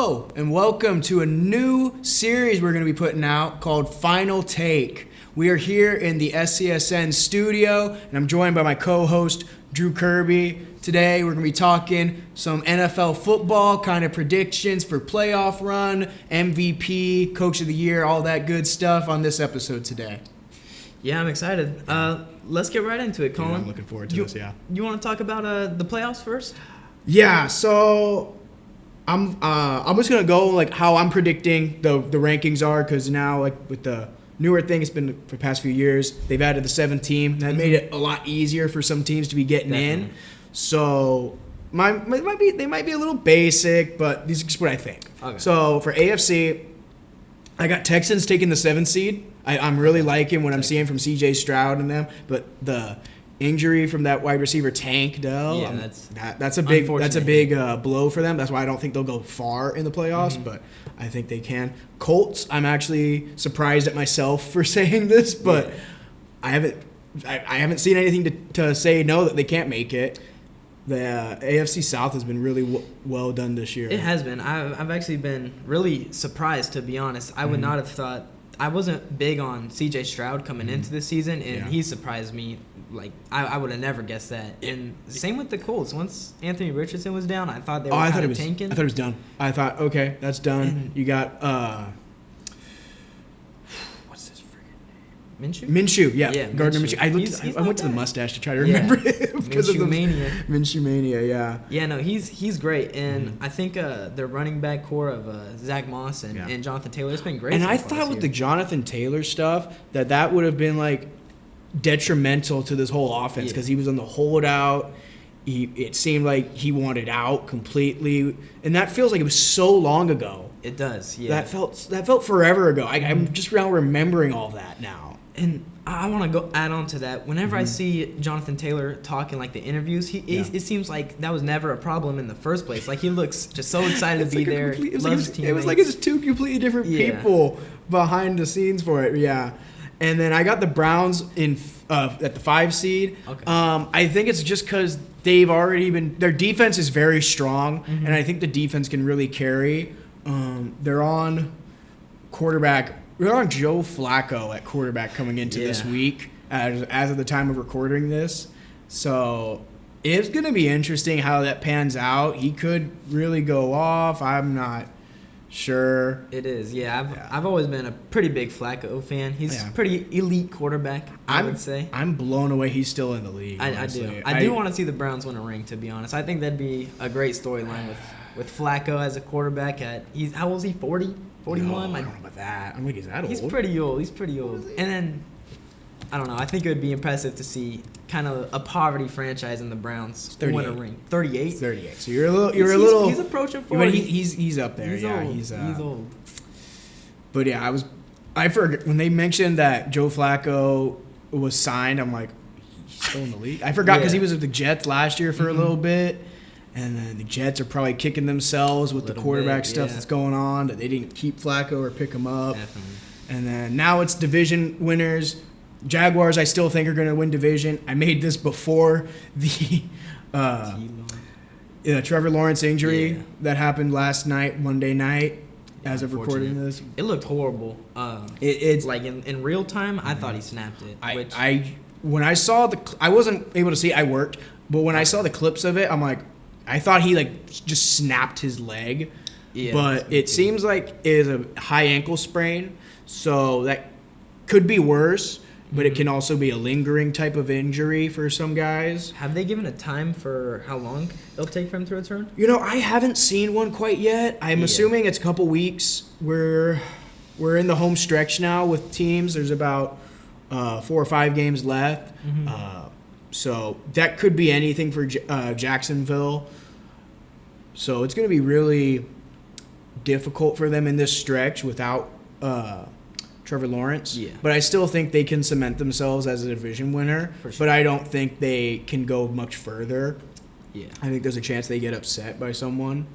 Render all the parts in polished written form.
Hello, and welcome to a new series we're going to be putting out called Final Take. We are here in the SCSN studio, and I'm joined by my co-host, Drew Kirby. Today, we're going to be talking some NFL football kind of predictions for playoff run, MVP, Coach of the Year, all that good stuff on this episode today. Yeah, I'm excited. Let's get right into it, Collin. Yeah, I'm looking forward to this, yeah. You want to talk about the playoffs first? Yeah, so I'm just gonna go like how I'm predicting the rankings are, because now like with the newer thing, it's been for the past few years, they've added the 7th team. That made it a lot easier for some teams to be getting in. So they might be a little basic, but these are just what I think. Okay. So for AFC, I got Texans taking the 7th seed. I'm really liking what I'm seeing from CJ Stroud and them, but the injury from that wide receiver Tank Dell, that's a big blow for them. That's why I don't think they'll go far in the playoffs, but I think they can. Colts, I'm actually surprised at myself for saying this, but I haven't seen anything to say no that they can't make it. The AFC South has been really well done this year. It has been. I've actually been really surprised, to be honest. I would not have thought. I wasn't big on CJ Stroud coming into the season, and he surprised me. Like, I would have never guessed that. And same with the Colts. Once Anthony Richardson was down, I thought they were kind of tanking. I thought it was done. I thought, okay, that's done. And you got, what's his freaking name? Minshew? Yeah. Gardner Minshew. I went to the mustache to try to remember him. Minshew Mania. Minshew Mania, yeah. Yeah, no, he's great. And I think their running back core of Zach Moss and Jonathan Taylor has been great. And I thought with the Jonathan Taylor stuff that would have been, like, detrimental to this whole offense, because he was on the holdout. It seemed like he wanted out completely, and that feels like it was so long ago. It does, yeah. That felt forever ago. I'm just now remembering all that now. And I want to go add on to that. Whenever I see Jonathan Taylor talking like the interviews, it seems like that was never a problem in the first place. Like, he looks just so excited to be there. It was like it's two completely different people behind the scenes for it. Yeah. And then I got the Browns at the 5 seed. Okay. I think it's just because they've already been – their defense is very strong, and I think the defense can really carry. They're on quarterback – they're on Joe Flacco at quarterback coming into this week as of the time of recording this. So it's going to be interesting how that pans out. He could really go off. I'm not – sure. It is, yeah. I've always been a pretty big Flacco fan. He's a pretty elite quarterback, I would say. I'm blown away he's still in the league. I do. I do want to see the Browns win a ring, to be honest. I think that'd be a great storyline with Flacco as a quarterback. How old is he, 40? 41? No, I don't know about that. I'm like, is that old? He's pretty old. And then, I don't know. I think it would be impressive to see kind of a poverty franchise in the Browns win a ring. 38? 38. So you're a little. He's approaching 40. He's up there. He's old. But yeah, I forgot when they mentioned that Joe Flacco was signed. I'm like, he's still in the league. I forgot because he was with the Jets last year for a little bit. And then the Jets are probably kicking themselves with the quarterback stuff that's going on, that they didn't keep Flacco or pick him up. Definitely. And then now it's division winners. Jaguars, I still think, are going to win division. I made this before the Trevor Lawrence injury that happened last night, Monday night, as of recording this. It looked horrible. It's like in real time, I thought he snapped it. When I saw I wasn't able to see. I worked, but when I saw the clips of it, I'm like, I thought he just snapped his leg. Yeah, but it seems like it is a high ankle sprain, so that could be worse. But it can also be a lingering type of injury for some guys. Have they given a time for how long it'll take for him to return? I haven't seen one quite yet. I'm assuming it's a couple weeks. We're in the home stretch now with teams. There's about 4 or 5 games left. So that could be anything for Jacksonville. So it's going to be really difficult for them in this stretch without Trevor Lawrence. Yeah. But I still think they can cement themselves as a division winner. For sure. But I don't think they can go much further. Yeah. I think there's a chance they get upset by someone.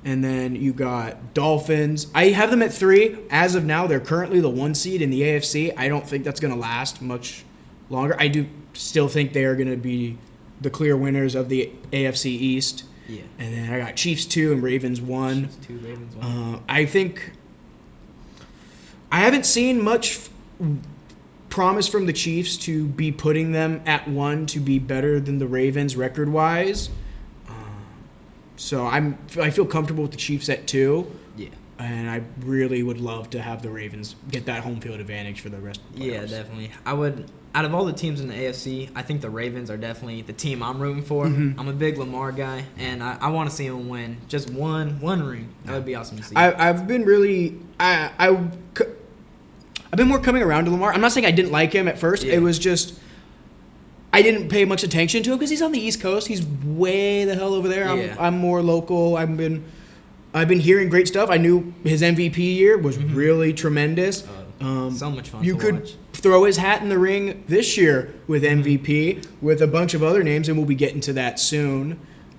And then you got Dolphins. I have them at 3. As of now, they're currently the 1 seed in the AFC. I don't think that's going to last much longer. I do still think they are going to be the clear winners of the AFC East. Yeah. And then I got Chiefs 2 and Ravens 1. Chiefs 2, Ravens 1. I think I haven't seen much promise from the Chiefs to be putting them at 1 to be better than the Ravens record-wise. So I feel comfortable with the Chiefs at 2. Yeah. And I really would love to have the Ravens get that home field advantage for the rest of the playoffs. Yeah, definitely. I would. Out of all the teams in the AFC, I think the Ravens are definitely the team I'm rooting for. Mm-hmm. I'm a big Lamar guy, and I want to see him win just one ring. That would be awesome to see. I've been really I've been more coming around to Lamar. I'm not saying I didn't like him at first. Yeah. It was just I didn't pay much attention to him because he's on the East Coast. He's way the hell over there. Yeah. I'm more local. I've been hearing great stuff. I knew his MVP year was really tremendous. So much fun. You could throw his hat in the ring this year with MVP with a bunch of other names, and we'll be getting to that soon.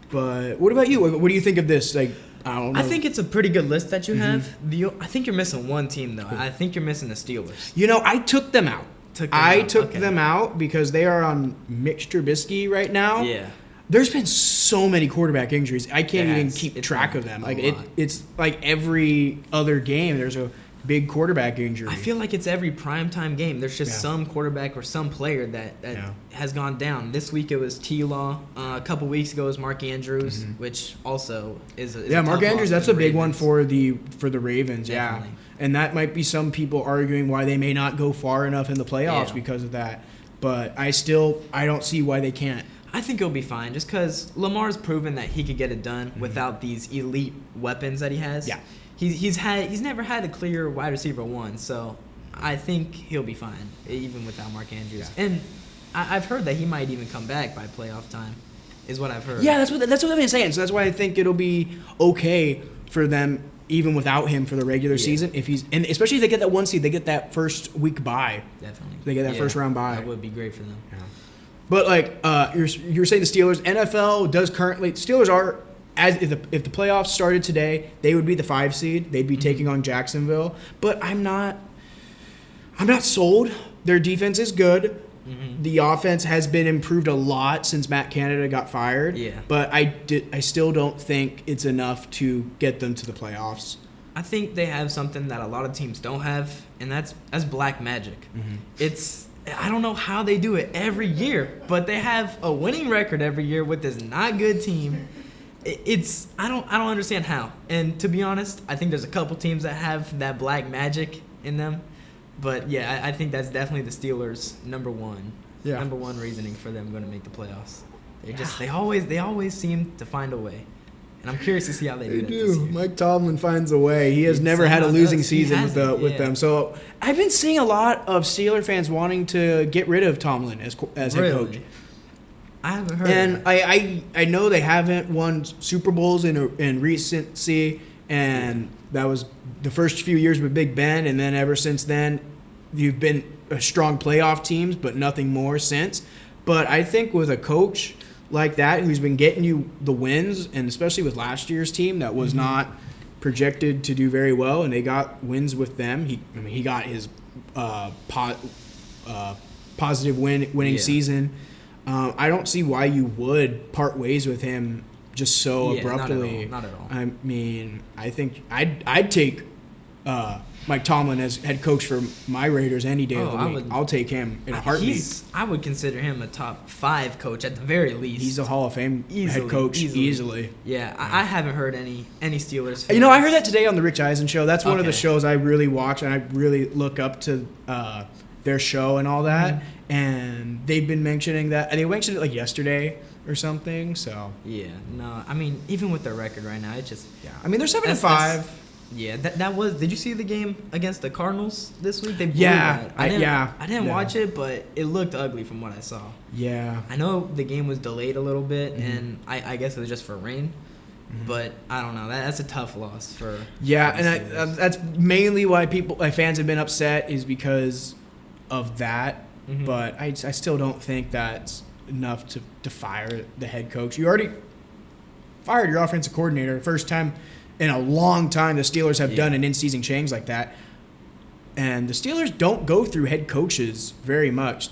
But what about you? What do you think of this? Like, I don't know. I think it's a pretty good list that you have. I think you're missing one team though. I think you're missing the Steelers. You know, I took them out. I took them out because they are on Mitch Trubisky right now. Yeah. There's been so many quarterback injuries. I can't even keep track of them. Like it's like every other game there's a big quarterback injury. I feel like it's every primetime game. There's just some quarterback or some player that has gone down. This week it was T-Law. A couple weeks ago it was Mark Andrews, which also is a Mark Andrews. That's a big one for the Ravens. Definitely. Yeah, and that might be some people arguing why they may not go far enough in the playoffs because of that. But I don't see why they can't. I think he'll be fine just because Lamar's proven that he could get it done without these elite weapons that he has. Yeah. He's never had a clear wide receiver 1, so I think he'll be fine even without Mark Andrews. Yeah. And I've heard that he might even come back by playoff time, is what I've heard. Yeah, that's what I've been saying. So that's why I think it'll be okay for them even without him for the regular season. And especially if they get that 1 seed, they get that first week bye. Definitely, they get that first round bye. That would be great for them. Yeah. But like you're saying, the Steelers, NFL does currently. Steelers are. If the playoffs started today, they would be the 5 seed. They'd be taking on Jacksonville. But I'm not sold. Their defense is good. Mm-hmm. The offense has been improved a lot since Matt Canada got fired. Yeah. But I still don't think it's enough to get them to the playoffs. I think they have something that a lot of teams don't have, and that's black magic. Mm-hmm. I don't know how they do it every year, but they have a winning record every year with this not good team. I don't understand how. And to be honest, I think there's a couple teams that have that black magic in them. But yeah, I think that's definitely the Steelers' number one reasoning for them going to make the playoffs. They always seem to find a way. And I'm curious to see how they do that this year. Mike Tomlin finds a way. He has never had a losing season with them. So I've been seeing a lot of Steeler fans wanting to get rid of Tomlin as head coach. I haven't heard. And I know they haven't won Super Bowls in recency, and that was the first few years with Big Ben, and then ever since then, you've been a strong playoff teams, but nothing more since. But I think with a coach like that who's been getting you the wins, and especially with last year's team that was not projected to do very well, and they got wins with them. He got his positive winning season. I don't see why you would part ways with him just so abruptly. Not at all. I mean, I think I'd take Mike Tomlin as head coach for my Raiders any day of the week. I'll take him in a heartbeat. I would consider him a top 5 coach at the very least. He's a Hall of Fame head coach easily. Yeah, I haven't heard any Steelers fans. You know, I heard that today on the Rich Eisen show. That's one of the shows I really watch, and I really look up to their show and all that. Mm-hmm. And they've been mentioning that. And they mentioned it like yesterday or something. So yeah, no, I mean, even with their record right now, it's just I mean, they're 7-5. Yeah, that was. Did you see the game against the Cardinals this week? They blew that. I didn't watch it, but it looked ugly from what I saw. Yeah, I know the game was delayed a little bit, and I guess it was just for rain. But I don't know. That's a tough loss for. Yeah, and that's mainly why fans have been upset is because of that. Mm-hmm. But I still don't think that's enough to fire the head coach. You already fired your offensive coordinator. First time in a long time the Steelers have done an in-season change like that. And the Steelers don't go through head coaches very much.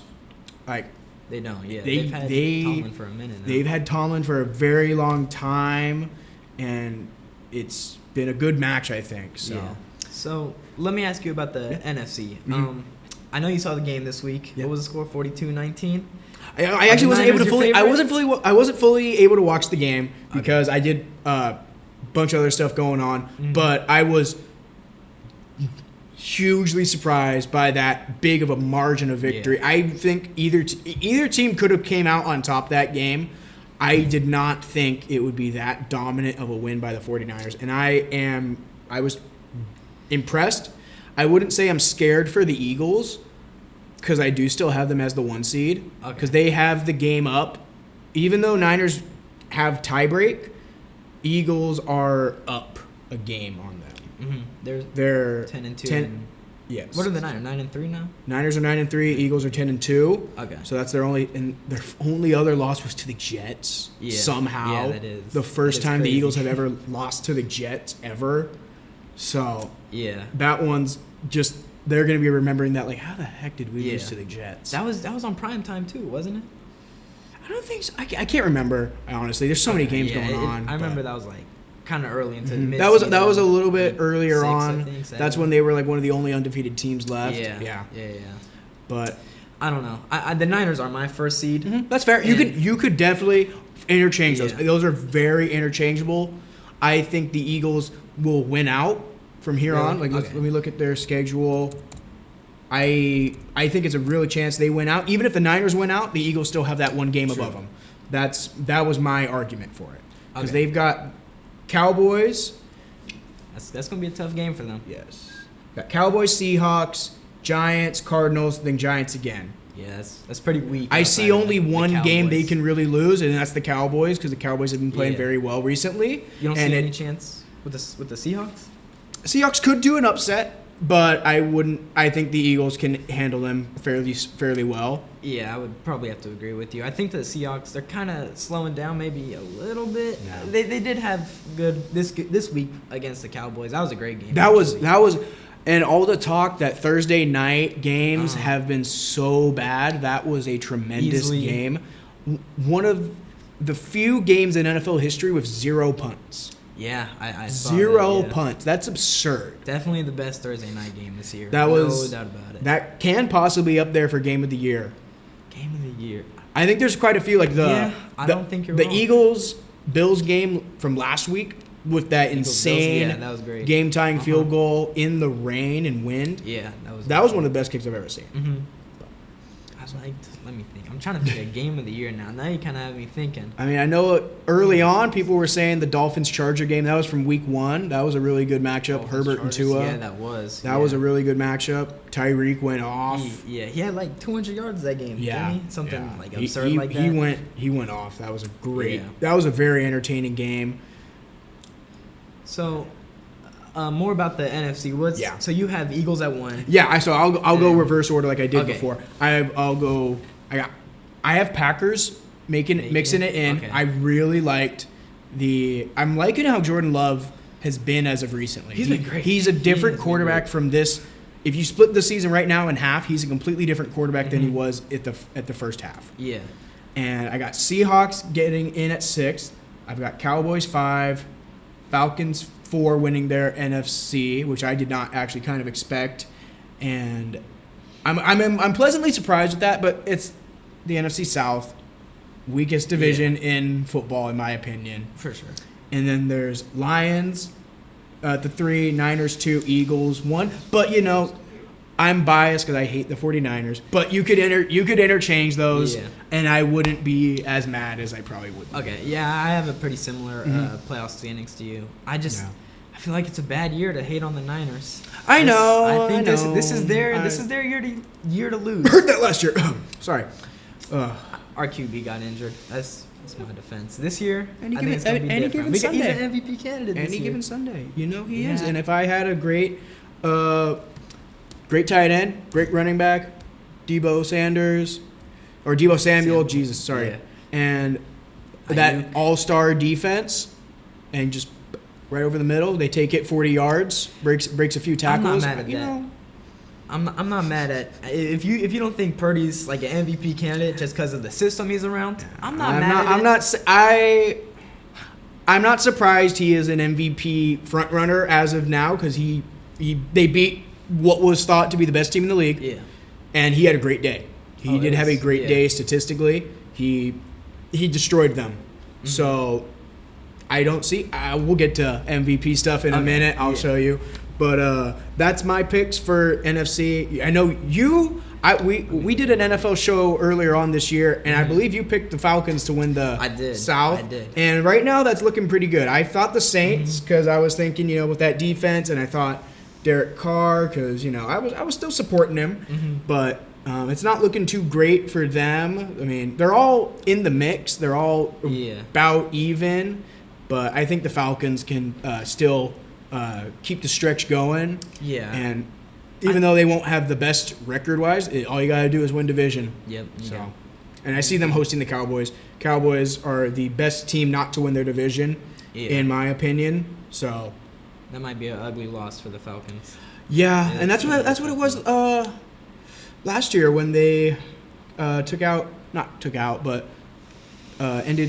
Like They don't. Yeah, They've had Tomlin for a minute now. They've had Tomlin for a very long time, and it's been a good match, I think. So, So let me ask you about the NFC. I know you saw the game this week. What was the score? 42-19. I actually wasn't able to fully. I wasn't fully able to watch the game because I did a bunch of other stuff going on. But I was hugely surprised by that big of a margin of victory. Yeah. I think either team could have came out on top that game. I did not think it would be that dominant of a win by the 49ers, and I was impressed. I wouldn't say I'm scared for the Eagles because I do still have them as the 1 seed because they have the game up. Even though Niners have tiebreak, Eagles are up a game on them. They're 10-2. Yes. What are the Niners? 9-3 now? Niners are 9-3. Eagles are 10-2. Okay. So that's their only other loss was to the Jets. Yeah. Somehow. Yeah, that is. The first time crazy. the Eagles have ever lost to the Jets ever. So yeah, that one's just they're going to be remembering that. Like, how the heck did we lose to the Jets? That was on prime time too, wasn't it? I don't think so. I can't remember honestly. There's so many games going on. I remember that was like kind of early into mid. That was a little bit earlier on. I think, that's when they were like one of the only undefeated teams left. Yeah. But I don't know. The Niners are my first seed. That's fair. You could definitely interchange those. Those are very interchangeable. I think the Eagles will win out from here on. Like let me look at their schedule. I think it's a real chance they win out. Even if the Niners win out, the Eagles still have that one game above them. That was my argument for it because they've got Cowboys. That's gonna be a tough game for them. Yes. Got Cowboys, Seahawks, Giants, Cardinals, then Giants again. Yeah, that's pretty weak. I see only one game they can really lose, and that's the Cowboys because the Cowboys have been playing very well recently. You don't see any chance with the Seahawks? Seahawks could do an upset, but I wouldn't. I think the Eagles can handle them fairly well. Yeah, I would probably have to agree with you. I think the Seahawks, they're kind of slowing down maybe a little bit. No. They did have good this week against the Cowboys. That was a great game. That was, and all the talk that Thursday night games have been so bad. That was a tremendous game. One of the few games in NFL history with 0 punts. Yeah, I saw Zero that, punts. That's absurd. Definitely the best Thursday night game this year. No doubt about it. That can possibly be up there for game of the year. Game of the year. I think there's quite a few like I don't think you're wrong. The Eagles-Bills game from last week with that insane that was great. game-tying field goal in the rain and wind. Yeah, that was one of the best kicks I've ever seen. Let me think. I'm trying to think of game of the year now. Now you kind of have me thinking. I mean, I know early on people were saying the Dolphins-Charger game. That was from week 1. That was a really good matchup. Herbert and Tua. Yeah, that was. That was a really good matchup. Tyreek went off. He had like 200 yards that game. Yeah, didn't he? Something like absurd like that. He went off. That was a great. Yeah. That was a very entertaining game. So, more about the NFC. So you have Eagles at 1. Yeah, so I'll go reverse order like I did before. I have Packers mixing it in. I really liked I'm liking how Jordan Love has been as of recently. He's been great. He's a different quarterback from this. If you split the season right now in half, he's a completely different quarterback than he was at the first half. Yeah. And I got Seahawks getting in at 6. I've got Cowboys 5, Falcons 4 winning their NFC, which I did not actually kind of expect, and I'm pleasantly surprised with that. But it's the NFC South, weakest division in football, in my opinion, for sure. And then there's Lions at the 3, Niners 2, Eagles 1. But I'm biased because I hate the 49ers. But you could interchange those, and I wouldn't be as mad as I probably would. Okay, yeah, I have a pretty similar playoff standings to you. I feel like it's a bad year to hate on the Niners. I know. I think this is their year to lose. Heard that last year. Sorry. Our QB got injured. That's my defense. This year, any given Sunday. He's an MVP candidate. Any given Sunday, he is. And if I had a great tight end, great running back, Debo Samuel, Jesus, sorry, and that all-star defense, and just right over the middle, they take it 40 yards, breaks a few tackles. I'm not mad at that. I'm not mad at if you don't think Purdy's like an MVP candidate just because of the system he's around. I'm not mad at it. I'm not surprised he is an MVP front runner as of now because they beat what was thought to be the best team in the league. Yeah. And he had a great day. He did have a great day statistically. He destroyed them. Mm-hmm. So I don't see. We'll get to MVP stuff in a minute. I'll show you. But that's my picks for NFC. I know we did an NFL show earlier on this year, and I believe you picked the Falcons to win the South. I did. And right now that's looking pretty good. I thought the Saints because I was thinking, with that defense, and I thought Derek Carr because I was still supporting him, but it's not looking too great for them. I mean, they're all in the mix. They're all about even, but I think the Falcons can still keep the stretch going. Yeah. And even though they won't have the best record-wise, all you got to do is win division. Yep. So, and I see them hosting the Cowboys. Cowboys are the best team not to win their division, in my opinion. So that might be an ugly loss for the Falcons. Yeah, and that's what it was last year when they ended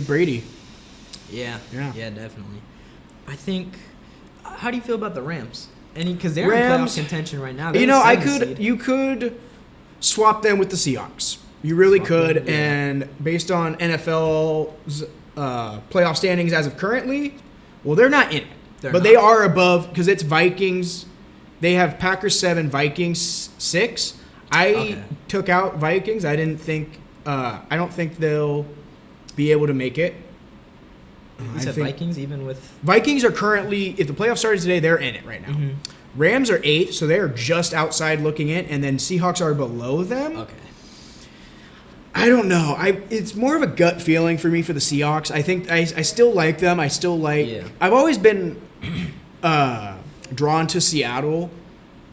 Brady. Yeah, definitely. I think. How do you feel about the Rams? Because they're in playoff contention right now. You could swap them with the Seahawks. You really could, and based on NFL's playoff standings as of currently, well, they're not in it. They are above because it's Vikings. They have Packers 7, Vikings 6. I took out Vikings. I don't think they'll be able to make it. You said Vikings even with... Vikings are currently, if the playoff started today, they're in it right now. Mm-hmm. Rams are 8th, so they are just outside looking in, and then Seahawks are below them. Okay. I don't know. It's more of a gut feeling for me for the Seahawks. I think I still like them. I still like... Yeah. I've always been drawn to Seattle.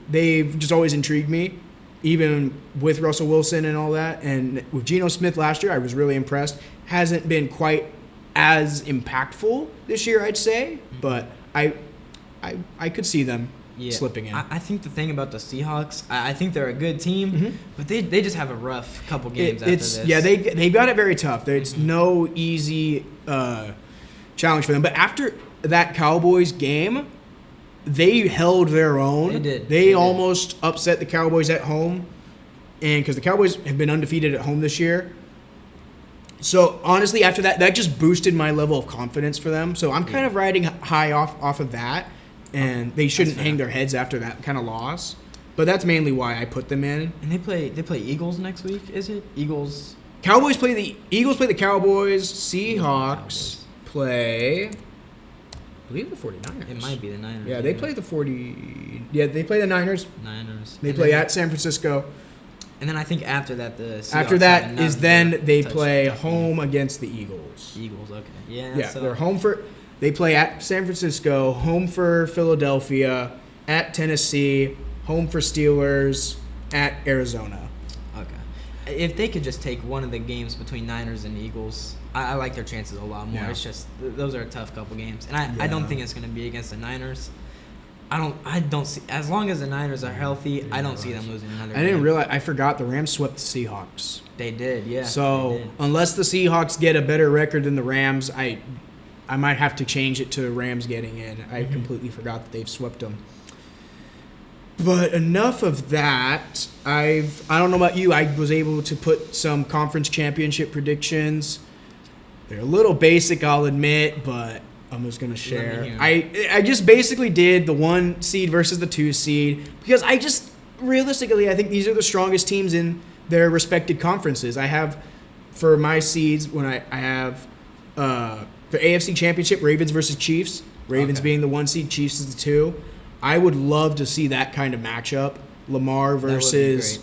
They've just always intrigued me, even with Russell Wilson and all that. And with Geno Smith last year, I was really impressed. Hasn't been quite as impactful this year, I'd say, but I could see them slipping in. I think the thing about the Seahawks, I think they're a good team, but they just have a rough couple games after this. Yeah, they got it very tough. It's no easy challenge for them. But after that Cowboys game, they held their own. They did. They almost upset the Cowboys at home, and because the Cowboys have been undefeated at home this year. So, honestly, after that just boosted my level of confidence for them. So, I'm kind of riding high off of that, and they shouldn't hang their heads after that kind of loss. But that's mainly why I put them in. And they play Eagles next week, is it? Eagles play the Cowboys. Seahawks play, I believe, the 49ers. It might be the Niners. Yeah, they play they play the Niners. They play at San Francisco. And then I think after that, the Seahawks after that is then they play home against the Eagles. Eagles, okay. Yeah, so they're home they play at San Francisco, home for Philadelphia, at Tennessee, home for Steelers, at Arizona. Okay. If they could just take one of the games between Niners and Eagles, I like their chances a lot more. Yeah. It's just those are a tough couple games. And I don't think it's going to be against the Niners. I don't see, as long as the Niners are healthy, I don't see them losing another game. I didn't realize, I forgot the Rams swept the Seahawks. They did, yeah. So, unless the Seahawks get a better record than the Rams, I might have to change it to Rams getting in. I completely forgot that they've swept them. But enough of that. I don't know about you, I was able to put some conference championship predictions. They're a little basic, I'll admit, but I'm just going to share. I just basically did the 1 seed versus the 2 seed because realistically, I think these are the strongest teams in their respected conferences. I have, for my seeds, when I have the AFC Championship, Ravens versus Chiefs. Ravens being the 1 seed, Chiefs is the 2. I would love to see that kind of matchup. Lamar versus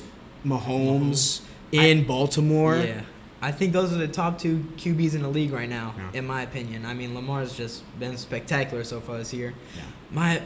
Mahomes in Baltimore. Yeah. I think those are the top 2 QBs in the league right now, in my opinion. I mean, Lamar's just been spectacular so far this year. Yeah.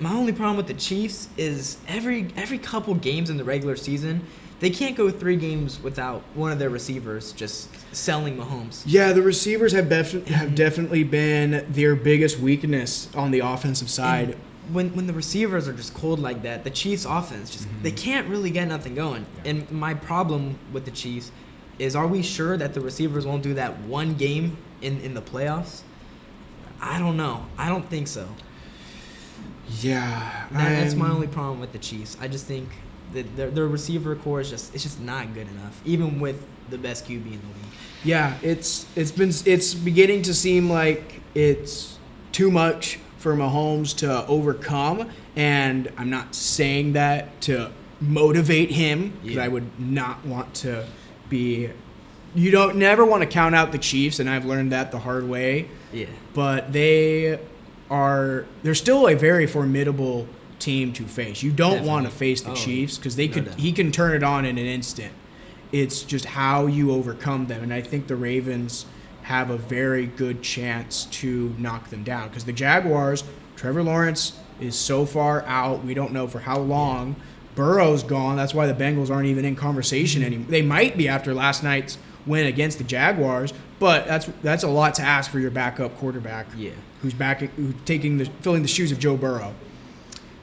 My only problem with the Chiefs is every couple games in the regular season, they can't go 3 games without one of their receivers just selling Mahomes. Yeah, the receivers have definitely been their biggest weakness on the offensive side. when the receivers are just cold like that, the Chiefs' offense just they can't really get nothing going. Yeah. And my problem with the Chiefs is, are we sure that the receivers won't do that one game in the playoffs? I don't know. I don't think so. Yeah, That's my only problem with the Chiefs. I just think that their receiver core is just not good enough, even with the best QB in the league. Yeah, it's beginning to seem like it's too much for Mahomes to overcome, and I'm not saying that to motivate him, because I would not want to be. You don't never want to count out the Chiefs, and I've learned that the hard way. Yeah. But they're still a very formidable team to face. You don't want to face the Chiefs, because he can turn it on in an instant. It's just how you overcome them, and I think the Ravens have a very good chance to knock them down, because the Jaguars, Trevor Lawrence is so far out. We don't know for how long. Burrow's gone. That's why the Bengals aren't even in conversation anymore. They might be after last night's win against the Jaguars, but that's a lot to ask for your backup quarterback. Yeah. Who's filling the shoes of Joe Burrow.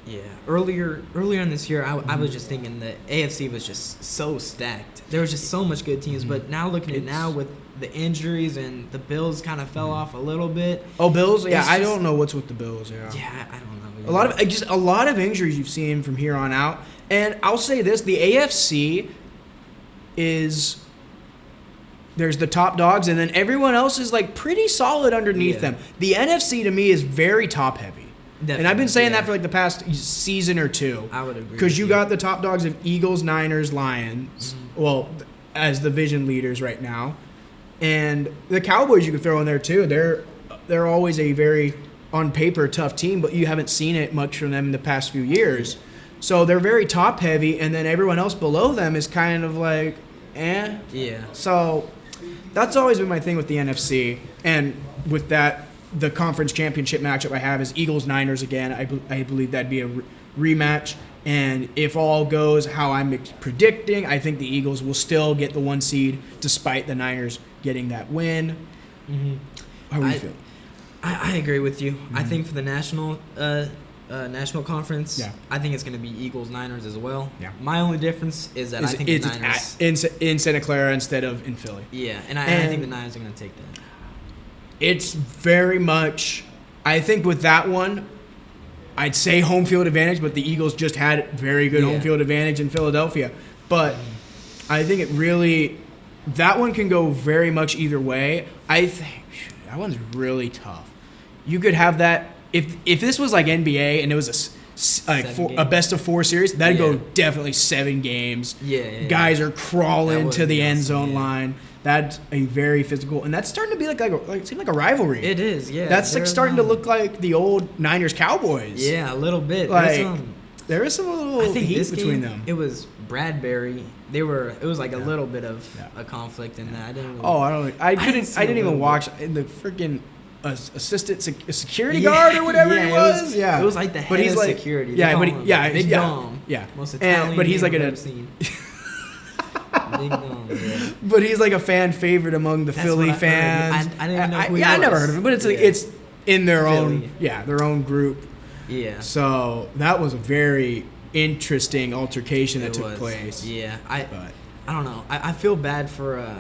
Yeah. Earlier in this year, I was just thinking the AFC was just so stacked. There was just so much good teams, but now looking at now with the injuries, and the Bills kind of fell off a little bit. Oh, Bills? Yeah, I don't know what's with the Bills. Yeah. Yeah, I don't know. A lot of injuries you've seen from here on out. And I'll say this, the AFC is, there's the top dogs, and then everyone else is like pretty solid underneath them. The NFC to me is very top heavy. Definitely, and I've been saying that for like the past season or two. I would agree. Because you got the top dogs of Eagles, Niners, Lions, well, as the division leaders right now. And the Cowboys you could throw in there too. They're always a very, on paper, tough team, but you haven't seen it much from them in the past few years. So they're very top heavy, and then everyone else below them is kind of like, eh. Yeah. So that's always been my thing with the NFC. And with that, the conference championship matchup I have is Eagles-Niners again. I believe that'd be a rematch. And if all goes how I'm predicting, I think the Eagles will still get the 1 seed despite the Niners getting that win. How do you feel? I agree with you. I think for the national conference, I think it's going to be Eagles-Niners as well. Yeah. My only difference is that I think the Niners... in Santa Clara instead of in Philly. Yeah, and I think the Niners are going to take that. It's very much... I think with that one, I'd say home field advantage, but the Eagles just had very good home field advantage in Philadelphia. But I think it really... That one can go very much either way. I think that one's really tough. You could have that... If this was like NBA and it was a best of 4 series, that'd go definitely 7 games. Guys are crawling to the end zone line. That's a very physical, and that's starting to be like a rivalry. It is, yeah. That's like starting to look like the old Niners Cowboys. Yeah, a little bit. Like there is some little heat between them. It was Bradbury. It was like a little bit of a conflict in that. I didn't even watch the freaking assistant security guard or whatever he was. It was like the head of security. Big Dom. Yeah, most Italian. But he's like Big Dom. Yeah. But he's like a fan favorite among the Philly fans. I didn't know who he was. I never heard of him, but it's in their own their own group. Yeah. So that was a very interesting altercation that took place. Yeah. I don't know. I feel bad for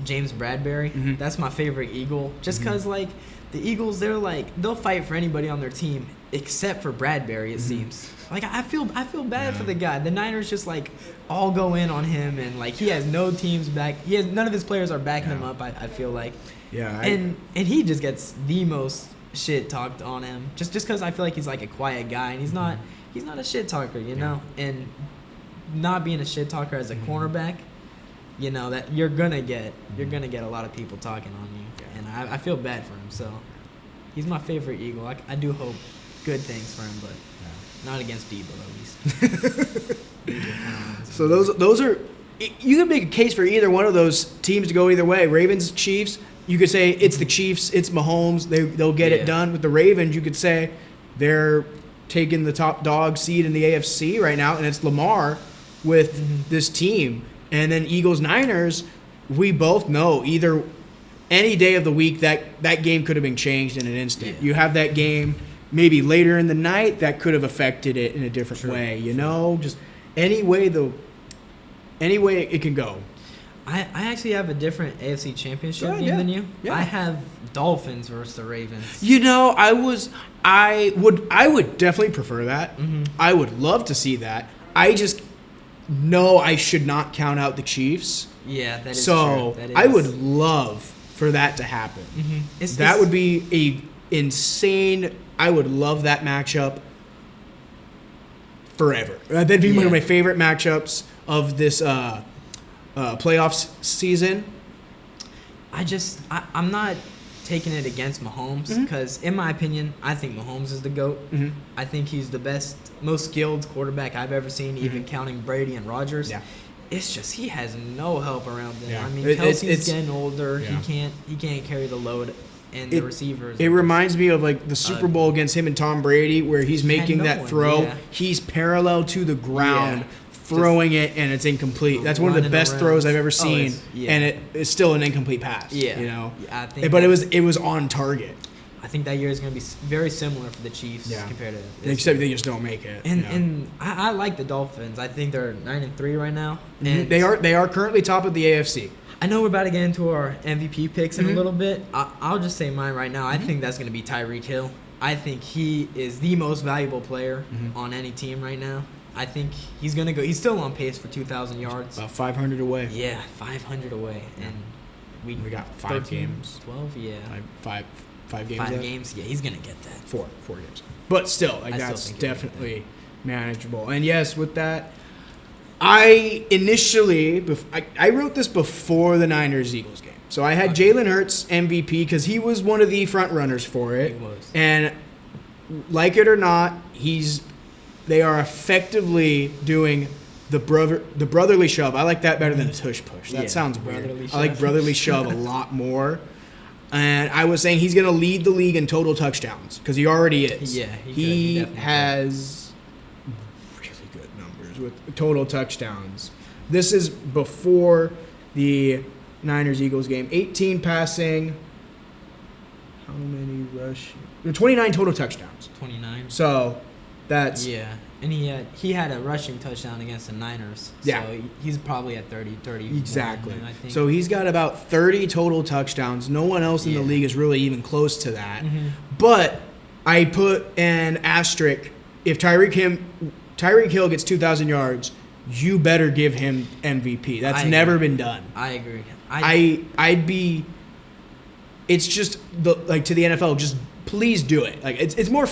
James Bradbury. That's my favorite Eagle. Just because like the Eagles, they'll fight for anybody on their team except for Bradbury. It seems like I feel bad for the guy. The Niners just like all go in on him, and like he has no teams back. None of his players are backing him up. I feel like. Yeah. And he just gets the most shit talked on him just because I feel like he's like a quiet guy, and he's not a shit talker, you know. And not being a shit talker as a cornerback, you know that you're gonna get a lot of people talking on you, and I feel bad for him. So he's my favorite Eagle. I do hope good things for him, but not against Debo at least. So those are, you can make a case for either one of those teams to go either way. Ravens, Chiefs. You could say it's the Chiefs, it's Mahomes. They'll get it done. With the Ravens, you could say they're taking the top dog seed in the AFC right now, and it's Lamar with this team. And then Eagles, Niners, we both know either any day of the week that game could have been changed in an instant. You have that game maybe later in the night, that could have affected it in a different way. You know, just any way it can go. I actually have a different AFC Championship Good, game than you. Yeah. I have Dolphins versus the Ravens. You know, I would definitely prefer that. Mm-hmm. I would love to see that. I just know I should not count out the Chiefs. Yeah, that is so true. That is. I would love for that to happen. Mm-hmm. That would be a insane. I would love that matchup forever. That'd be one of my favorite matchups of this playoffs season. I'm not taking it against Mahomes because, in my opinion, I think Mahomes is the GOAT. Mm-hmm. I think he's the best, most skilled quarterback I've ever seen, even counting Brady and Rodgers. Yeah. It's just he has no help around him. Yeah. I mean, Kelsey's getting older. Yeah. He can't carry the load, and the receivers. It reminds me of like the Super Bowl against him and Tom Brady, where he's making that throw. Yeah. He's parallel to the ground. Yeah. Throwing it and it's incomplete. That's one of the best throws I've ever seen, and it's still an incomplete pass. Yeah, you know. Yeah, I think but it was on target. I think that year is going to be very similar for the Chiefs compared to this except year. They just don't make it. And I like the Dolphins. I think they're 9-3 right now. And they are currently top of the AFC. I know we're about to get into our MVP picks in a little bit. I'll just say mine right now. I think that's going to be Tyreek Hill. I think he is the most valuable player on any team right now. I think he's going to go. He's still on pace for 2,000 yards. About 500 away. Yeah, 500 away. And we got 5 games. 12, yeah. Five games. 5 games, yeah, he's going to get that. 4 games. But still, that's definitely manageable. And yes, with that, I initially, I wrote this before the Niners-Eagles game. So I had Jalen Hurts MVP because he was one of the front runners for it. He was. And like it or not, they are effectively doing the brotherly shove. I like that better than a tush push. That sounds weird. I like brotherly shove a lot more. And I was saying he's going to lead the league in total touchdowns because he already is. Yeah, he has really good numbers with total touchdowns. This is before the Niners-Eagles game. 18 passing. How many rushing? 29 total touchdowns. 29. So that's and he had a rushing touchdown against the Niners. So he's probably at 30. Exactly. I think. So he's got about 30 total touchdowns. No one else in the league is really even close to that. Mm-hmm. But I put an asterisk. If Tyreek Hill gets 2,000 yards, you better give him MVP. That's never been done. I agree. I'd be. It's just to the NFL. Just please do it. Like it's more.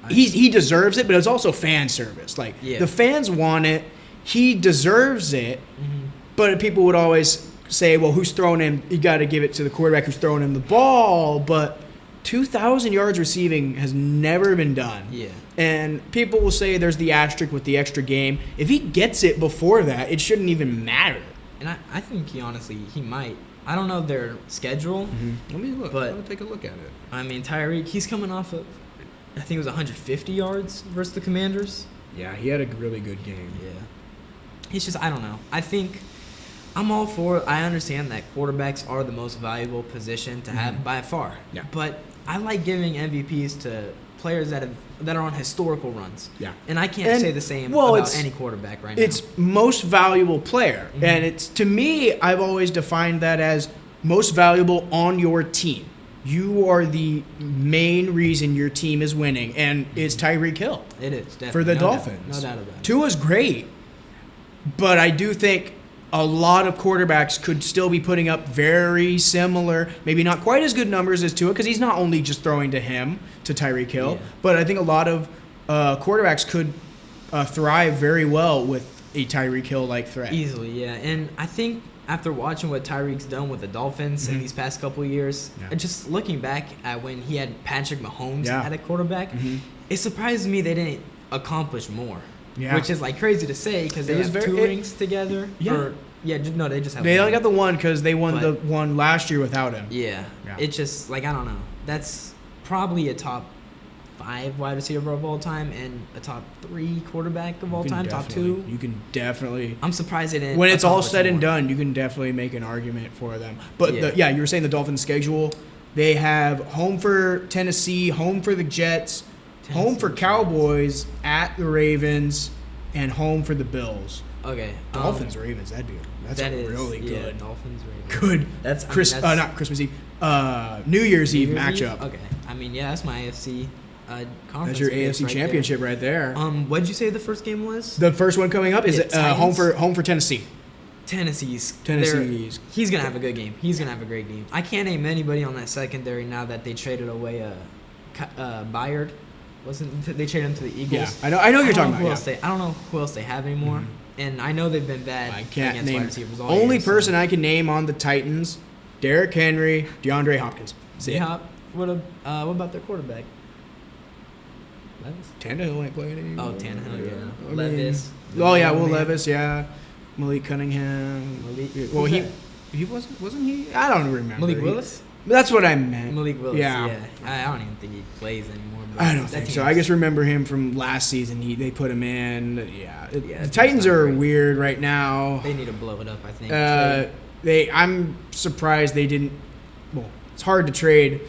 He deserves it, but it's also fan service. The fans want it. He deserves it. Mm-hmm. But people would always say, well, who's throwing him? You got to give it to the quarterback who's throwing him the ball. But 2,000 yards receiving has never been done. Yeah. And people will say there's the asterisk with the extra game. If he gets it before that, it shouldn't even matter. And I think he might. I don't know their schedule. Mm-hmm. Let me look. But I'll take a look at it. I mean, Tyreek, he's coming off of, I think it was 150 yards versus the Commanders. Yeah, he had a really good game. Yeah. It's just, I don't know. I think I'm all for it. I understand that quarterbacks are the most valuable position to have by far. Yeah. But I like giving MVPs to players that are on historical runs. Yeah. And I can't say the same about any quarterback right now. It's most valuable player. Mm-hmm. And it's, to me, I've always defined that as most valuable on your team. You are the main reason your team is winning, and it's Tyreek Hill. It is, definitely. For the Dolphins. No doubt about it. Tua's great, but I do think a lot of quarterbacks could still be putting up very similar, maybe not quite as good numbers as Tua, because he's not only just throwing to him, to Tyreek Hill, but I think a lot of quarterbacks could thrive very well with a Tyreek Hill-like threat. Easily, yeah. And I think after watching what Tyreek's done with the Dolphins in these past couple of years, and just looking back at when he had Patrick Mahomes at a quarterback, it surprised me they didn't accomplish more. Yeah. Which is crazy to say because they have 2 rings together. Yeah. They just have They one. only got the one because they won the one last year without him. Yeah. It's just, I don't know. That's probably a top 5 wide receiver of all time and a top 3 quarterback of all time, top 2. You can definitely. I'm surprised they didn't. When it's all said and done, you can definitely make an argument for them. But you were saying the Dolphins' schedule. They have home for Tennessee, home for the Jets, home for Cowboys, at the Ravens, and home for the Bills. Okay. Dolphins, Ravens. That's really good. Yeah, Dolphins, Ravens. Good. That's not Christmas Eve. New Year's Eve matchup. Okay. I mean, yeah, that's my AFC conference. That's your AFC championship right there. What'd you say the first game was? The first one coming up is home for Tennessee. Tennessee's. He's gonna have a good game. He's gonna have a great game. I can't name anybody on that secondary now that they traded away Byard. They traded him to the Eagles? Yeah, I know you're talking about. I don't know who else they have anymore. Mm-hmm. And I know they've been bad against wide receivers all year. Only person I can name on the Titans: Derrick Henry, DeAndre Hopkins. What about their quarterback? Levis? Tannehill ain't playing anymore. Oh, Tannehill, yeah. Levis. Levis, yeah. Malik Cunningham. He wasn't he? I don't remember. Malik Willis? That's what I meant. Malik Willis, yeah. I don't even think he plays anymore. I don't think so. I just remember him from last season. They put him in. The Titans are weird right now. They need to blow it up, I think. I'm surprised they didn't. Well, it's hard to trade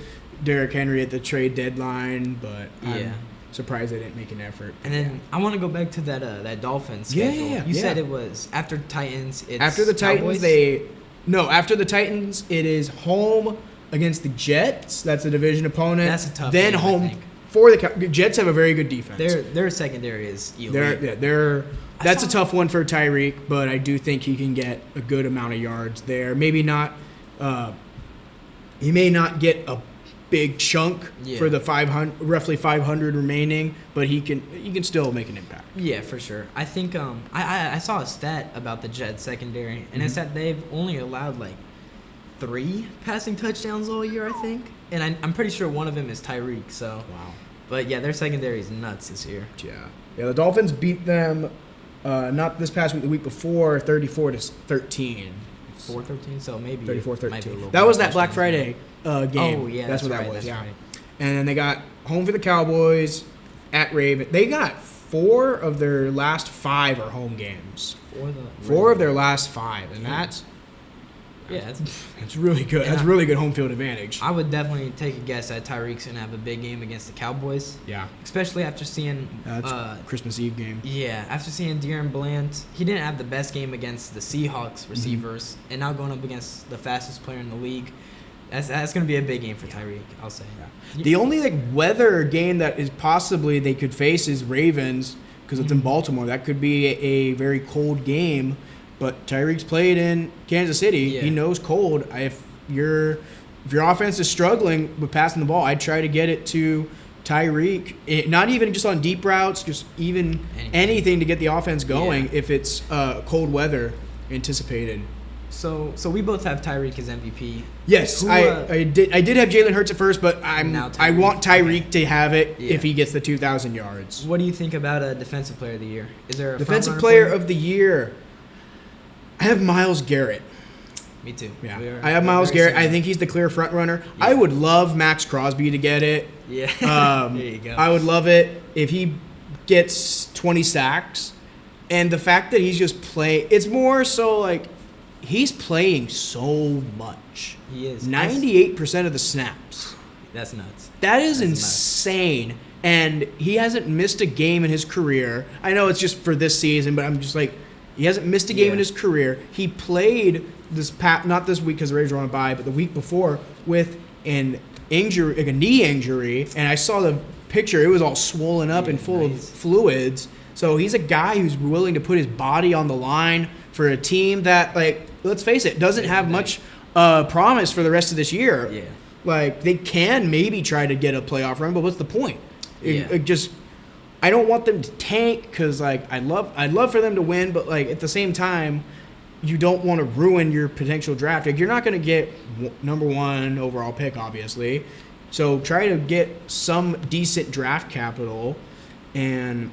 Derrick Henry at the trade deadline, but I'm surprised they didn't make an effort. And then I want to go back to that Dolphins schedule. You said it was after Titans. After the Cowboys? After the Titans, it is home against the Jets. That's a division opponent. That's a tough Then game, home for the Jets have a very good defense. Their secondary is elite. That's a tough one for Tyreek, but I do think he can get a good amount of yards there. Maybe not. He may not get a big chunk for the roughly 500 remaining, but he can still make an impact. Yeah, for sure. I think I saw a stat about the Jets secondary, and it's that they've only allowed 3 passing touchdowns all year, I think. And I'm pretty sure one of them is Tyreek. So. Wow. But yeah, their secondary is nuts this year. Yeah. The Dolphins beat them not this past week, the week before, 34-13. 4-13, so maybe 34-13. That was that Black Friday game. Oh yeah, that's what that was. Yeah. Right. And then they got home for the Cowboys, at Raven. They got 4 of their last 5 are home games. 4 of their last 5, and that's. Yeah, it's really good. That's really good home field advantage. I would definitely take a guess that Tyreek's gonna have a big game against the Cowboys. Yeah, especially after seeing Christmas Eve game. Yeah, after seeing De'Aaron Bland, he didn't have the best game against the Seahawks receivers, and now going up against the fastest player in the league. That's gonna be a big game for Tyreek. I'll say. Yeah. The only weather game that is possibly they could face is Ravens because it's in Baltimore. That could be a very cold game. But Tyreek's played in Kansas City. Yeah. He knows cold. If your offense is struggling with passing the ball, I'd try to get it to Tyreek. Not even just on deep routes, just even anything to get the offense going if it's cold weather anticipated. So we both have Tyreek as MVP. Yes, I did have Jalen Hurts at first, but I want Tyreek to have it if he gets the 2,000 yards. What do you think about a Defensive Player of the Year? Is there a Defensive Player of the Year? I have Myles Garrett. Me too. Yeah, I have Myles Garrett. I think he's the clear front runner. Yeah. I would love Max Crosby to get it. Yeah, there you go. I would love it if he gets 20 sacks. And the fact that he's just playing, it's more so he's playing so much. He is. 98% of the snaps. That's nuts. That's insane. And he hasn't missed a game in his career. I know it's just for this season, but I'm just he hasn't missed a game in his career. He played not this week because the Raiders were on a bye, but the week before with an injury, a knee injury, and I saw the picture. It was all swollen up and full of fluids. So he's a guy who's willing to put his body on the line for a team that, let's face it, doesn't have much promise for the rest of this year. Yeah. They can maybe try to get a playoff run, but what's the point? I don't want them to tank because I'd love for them to win, but at the same time, you don't want to ruin your potential draft. You're not going to get number 1 overall pick, obviously. So try to get some decent draft capital and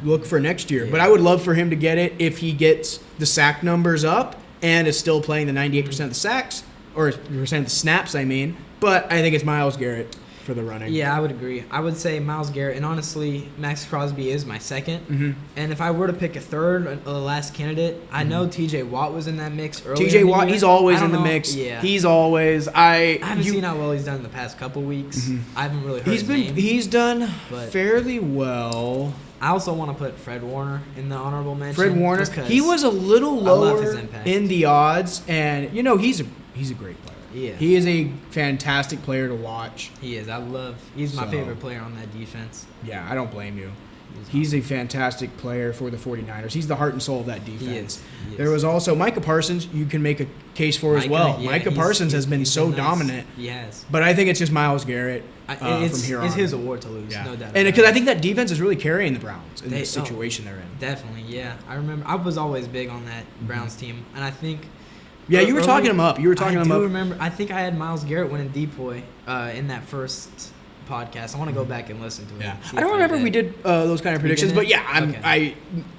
look for next year. Yeah. But I would love for him to get it if he gets the sack numbers up and is still playing the 98% of the sacks or percent of the snaps. But I think it's Myles Garrett. for the running. Yeah, I would agree. I would say Myles Garrett, and honestly, Max Crosby is my second. Mm-hmm. And if I were to pick a third, the last candidate, I know T.J. Watt was in that mix earlier. T.J. in the Watt, year. he's always in the know. mix. Yeah. He's always. I haven't seen how well he's done in the past couple weeks. Mm-hmm. I haven't really heard his name. He's done but fairly well. I also want to put Fred Warner in the honorable mention. Fred Warner, he was a little love his lower impact. in the odds, and he's a great player. Yeah. He is a fantastic player to watch. He is. He's my So- favorite player on that defense. Yeah, I don't blame you. He's a fantastic player for the 49ers. He's the heart and soul of that defense. He is. There was also Micah Parsons you can make a case for as well. Yeah, Micah Parsons has been so nice. dominant. He has. But I think it's just Myles Garrett It's from here on. It's his award to lose, Yeah. no doubt. And about because it. I think that defense is really carrying the Browns in the situation they're in. Definitely, yeah. I remember I was always big on that Browns team, and I think. Yeah, you were talking him up. I do remember. I think I had Myles Garrett winning Depoy in that first podcast. I want to go back and listen to it. Yeah, see I don't remember if we did those kind of predictions, but yeah,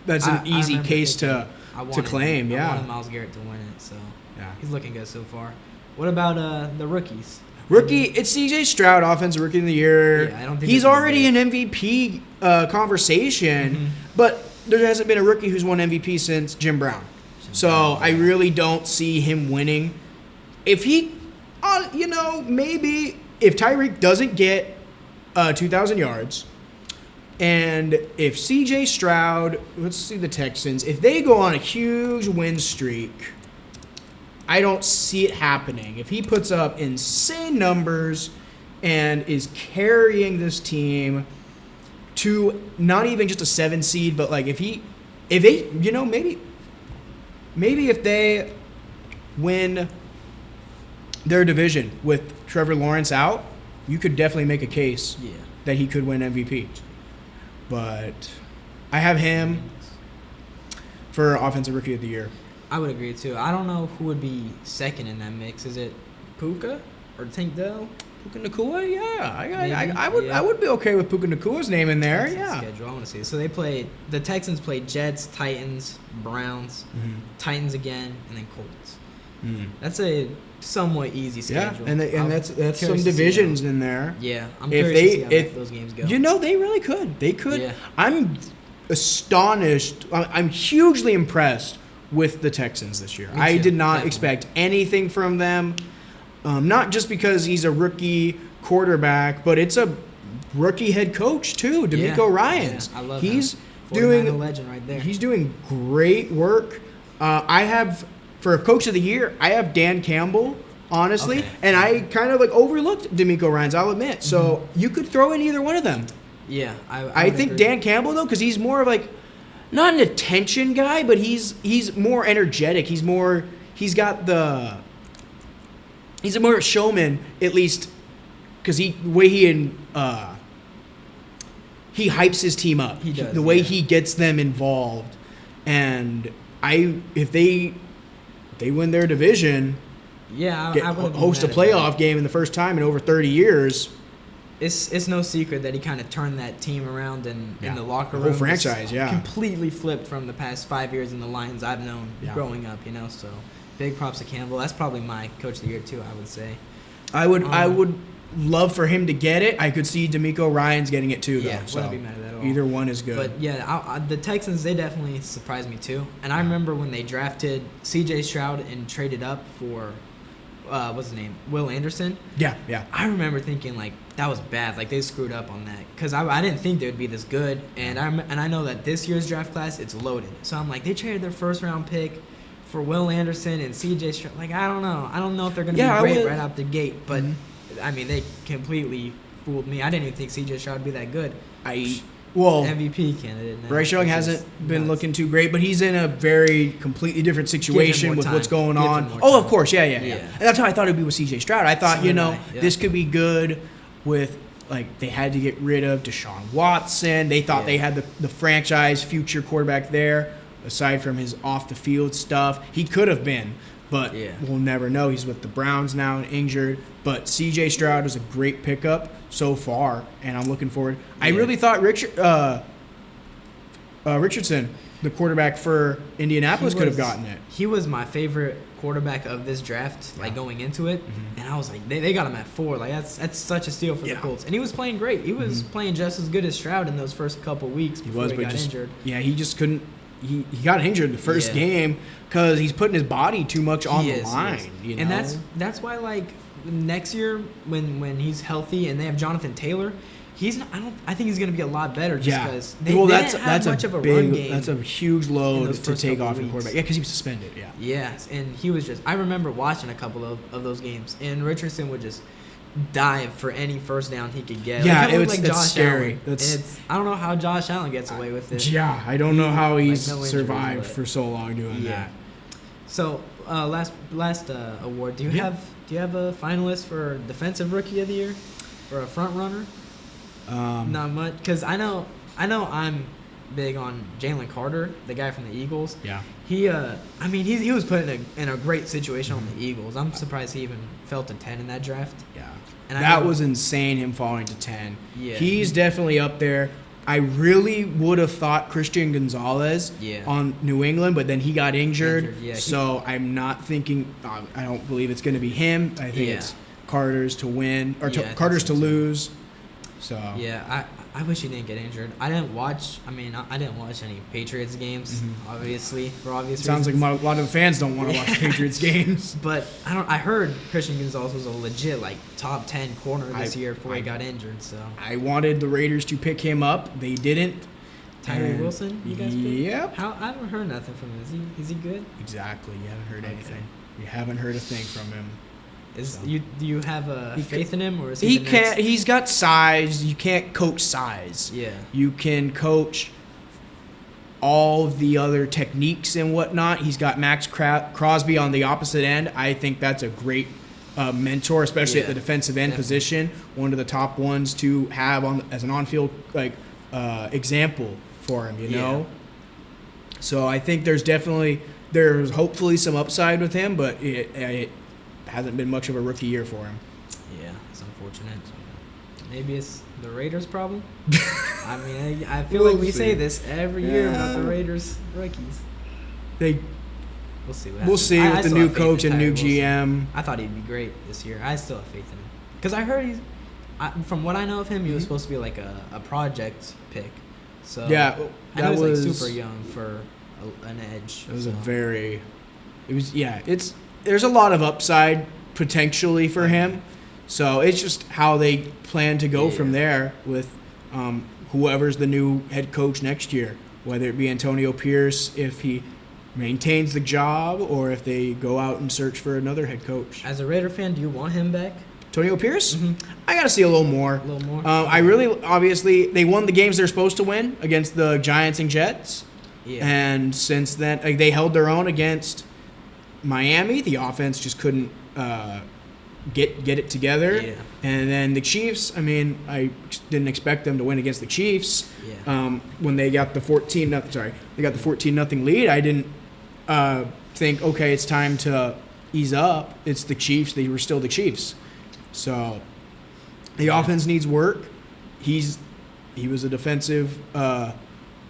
that's an easy remember case thinking to claim. I Yeah, wanted Myles Garrett to win it, so yeah. he's looking good so far. What about the rookies? Rookie, it's C.J. Stroud, offensive rookie of the year. Yeah, I don't think he's there's a already debate. an MVP conversation, Mhm. but there hasn't been a rookie who's won MVP since Jim Brown. So I really don't see him winning. If he, maybe if Tyreek doesn't get 2,000 yards, and if C.J. Stroud, let's see the Texans, if they go on a huge win streak, I don't see it happening. If he puts up insane numbers and is carrying this team to not even just a 7 seed, but like maybe if they win their division with Trevor Lawrence out, you could definitely make a case that he could win MVP. But I have him for Offensive Rookie of the Year. I would agree too. I don't know who would be second in that mix. Is it Puka or Tank Dell? Puka Nacua? Yeah. Maybe, I would be okay with Puka Nacua's name in there. Texans Yeah. Schedule. I want to see. So the Texans played Jets, Titans, Browns, Titans again, and then Colts. That's a somewhat easy Yeah, schedule. and that's some curious to see divisions how- in there. Yeah, I'm If curious to see they- how those games go. They really could. They could. Yeah. I'm astonished. I'm hugely impressed with the Texans this year. Me I too, did not definitely. expect anything from them. Not just because he's a rookie quarterback, but it's a rookie head coach too, D'Amico Ryans. Yeah, I love He's him. doing 49er legend right there. He's doing great work. I have for a coach of the year, I have Dan Campbell, honestly, Okay. and I kind of overlooked D'Amico Ryans, I'll admit. So you could throw in either one of them. Yeah, I would think agree. Dan Campbell though, because he's more of not an attention guy, but he's more energetic. He's more a more showman, at least, because he hypes his team up. He does, the way yeah. he gets them involved, and if they win their division, Yeah, I wouldn't be host a mad at that. playoff game in the first time in over 30 years. It's no secret that he kind of turned that team around in the locker The room. whole franchise, It's yeah. completely flipped from the past 5 years in the Lions I've known growing up. So big props to Campbell. That's probably my coach of the year too. I would say. I would love for him to get it. I could see D'Amico Ryans getting it too, though. Yeah, So wouldn't be mad at that at all. either one is good. But yeah, the Texans, they definitely surprised me too. And I remember when they drafted C.J. Stroud and traded up for, what's his name, Will Anderson. yeah. I remember thinking that was bad. They screwed up on that because I didn't think they would be this good. And I know that this year's draft class, it's loaded. So I'm they traded their first round pick for Will Anderson and C.J. Stroud. I don't know. I don't know if they're going to be great right out the gate. But I mean, they completely fooled me. I didn't even think C.J. Stroud would be that good. MVP candidate now. Bryce Young which hasn't is been nuts. looking too great, but he's in a very completely different situation more with time. what's going Give him on. more Oh, of time. course, yeah. Yeah. And that's how I thought it'd be with C.J. Stroud. I thought, So did I, yeah. this could be good with, they had to get rid of Deshaun Watson. They thought they had the franchise future quarterback there, aside from his off-the-field stuff. He could have been, but we'll never know. He's with the Browns now and injured. But C.J. Stroud is a great pickup so far, and I'm looking forward. I really thought Richardson, the quarterback for Indianapolis, could have gotten it. He was my favorite quarterback of this draft, like going into it, and I was like, they got him at 4. Like that's such a steal for the Colts, and he was playing great. He was playing just as good as Stroud in those first couple weeks before he got injured. Yeah, he just couldn't. He got injured the first game because he's putting his body too much on the line. You know? And that's why, like, next year when he's healthy and they have Jonathan Taylor, he's not. I think he's going to be a lot better just because they didn't have much of a run game. That's a huge load to take off your quarterback. Yeah, because he was suspended. Yeah. Yes, and he was just. I remember watching a couple of those games, and Richardson would just dive for any first down he could get. Yeah, it was like Josh scary. Allen. I don't know how Josh Allen gets away with it. Yeah, I don't know how he's survived for so long doing that. So last award. Do you have a finalist for Defensive Rookie of the Year or a front runner? Not much, because I know I'm big on Jalen Carter, the guy from the Eagles. Yeah. He was put in a great situation on the Eagles. I'm surprised he even fell to 10 in that draft. Yeah. And that was insane, him falling to 10. Yeah. He's definitely up there. I really would have thought Christian Gonzalez on New England, but then he got injured. So I'm not thinking. I don't believe it's going to be him. I think it's Carter's to win or Carter's to lose. So yeah, I wish he didn't get injured. I didn't watch any Patriots games, obviously, for obvious reasons. Sounds like a lot of the fans don't want to watch Patriots games. But I heard Christian Gonzalez was a legit top 10 corner this year before he got injured. So I wanted the Raiders to pick him up. They didn't. Tyree Wilson, you guys picked? Yep. I haven't heard nothing from him. Is he good? Exactly. You haven't heard anything. You haven't heard a thing from him. Do you have faith in him, or is he can't? He's got size. You can't coach size. Yeah. You can coach all of the other techniques and whatnot. He's got Max Crosby on the opposite end. I think that's a great mentor, especially at the defensive end position. One of the top ones to have as an on-field example for him. You know. So I think there's hopefully some upside with him, but it hasn't been much of a rookie year for him. Yeah, it's unfortunate. Maybe it's the Raiders' problem. I mean, I feel like we say this every year about the Raiders rookies. We'll see what happens. We'll see with the new coach and new GM. I thought he'd be great this year. I still have faith in him because I heard from what I know of him, he was supposed to be like a project pick. So yeah, I know he's like super young for an edge. It was there's a lot of upside potentially for him. So it's just how they plan to go from there with whoever's the new head coach next year, whether it be Antonio Pierce if he maintains the job or if they go out and search for another head coach. As a Raider fan, do you want him back? Antonio Pierce? I got to see a little more. Obviously, they won the games they're supposed to win against the Giants and Jets. Yeah. And since then, they held their own against Miami. The offense just couldn't get it together. Yeah. And then the Chiefs, I didn't expect them to win against the Chiefs. Yeah. When they got the 14-0 lead, I didn't think, okay, it's time to ease up. It's the Chiefs. They were still the Chiefs. So the offense needs work. He was a defensive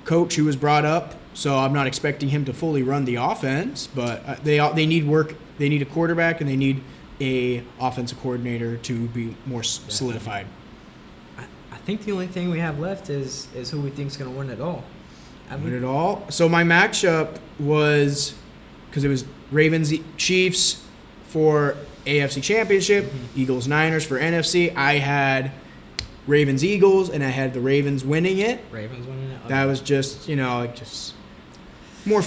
coach who was brought up, so I'm not expecting him to fully run the offense, but they need work. They need a quarterback, and they need a offensive coordinator to be more solidified. I think the only thing we have left is who we think is going to win it all. Win it all? So my matchup was, because it was Ravens-Chiefs for AFC Championship, Eagles-Niners for NFC. I had Ravens-Eagles, and I had the Ravens winning it. Ravens winning it? Okay. That was just, more.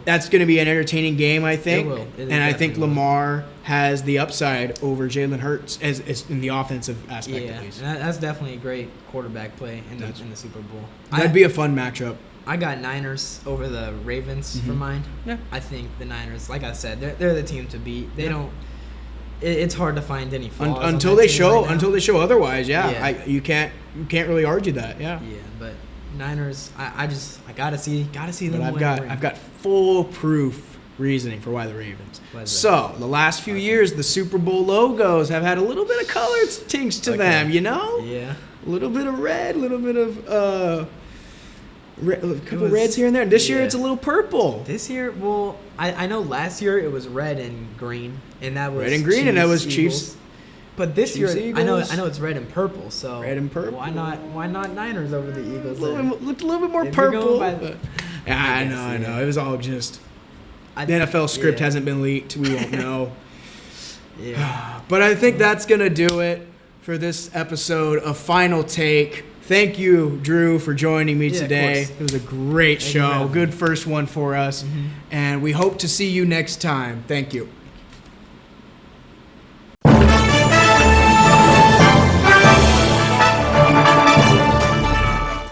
That's going to be an entertaining game, I think. It will. I think Lamar has the upside over Jalen Hurts as in the offensive aspect, at least. Yeah, that's definitely a great quarterback play in the Super Bowl. That'd be a fun matchup. I got Niners over the Ravens for mine. Yeah. I think the Niners, like I said, they're the team to beat. They don't. It's hard to find any flaws until they show otherwise. Yeah. You can't really argue that. Yeah. Yeah, but Niners, I gotta see them. But I've got foolproof reasoning for why the Ravens. So the last few years, the Super Bowl logos have had a little bit of color tinge to them. Yeah. A little bit of red, a little bit of a couple reds here and there. This year it's a little purple. This year, well, I know last year it was red and green, and that was red and green, Chiefs, and that was Eagles. Chiefs. But this Chiefs, year, Eagles. I know it's red and purple. So Red and purple. Why not Niners over the Eagles? Looked a little bit more If you're purple. going by I know. It was all just the NFL script hasn't been leaked. We won't know. Yeah. But I think that's gonna do it for this episode of Final Take. Thank you, Drew, for joining me today. It was a great show. Good first one for us. Mm-hmm. And we hope to see you next time. Thank you.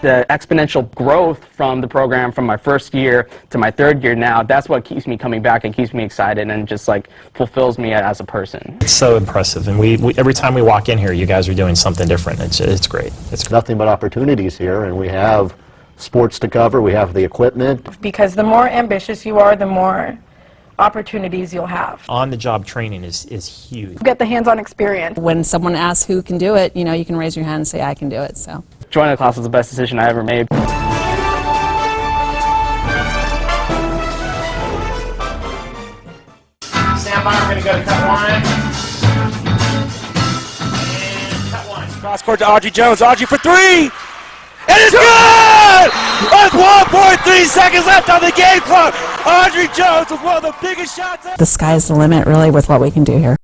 The exponential growth from the program from my first year to my third year now, that's what keeps me coming back and keeps me excited and just like fulfills me as a person. It's so impressive, and we every time we walk in here, you guys are doing something different. It's great. It's nothing but opportunities here, and we have sports to cover, we have the equipment. Because the more ambitious you are, the more opportunities you'll have. On-the-job training is huge. Get the hands-on experience. When someone asks who can do it, you can raise your hand and say, I can do it. So joining the class was the best decision I ever made. Stand by, we're going to go to cut one. And cut one. Cross court to Audrey Jones. Audrey for three! It is good! With 1.3 seconds left on the game clock, Audrey Jones with one of the biggest shots. the sky's the limit, really, with what we can do here.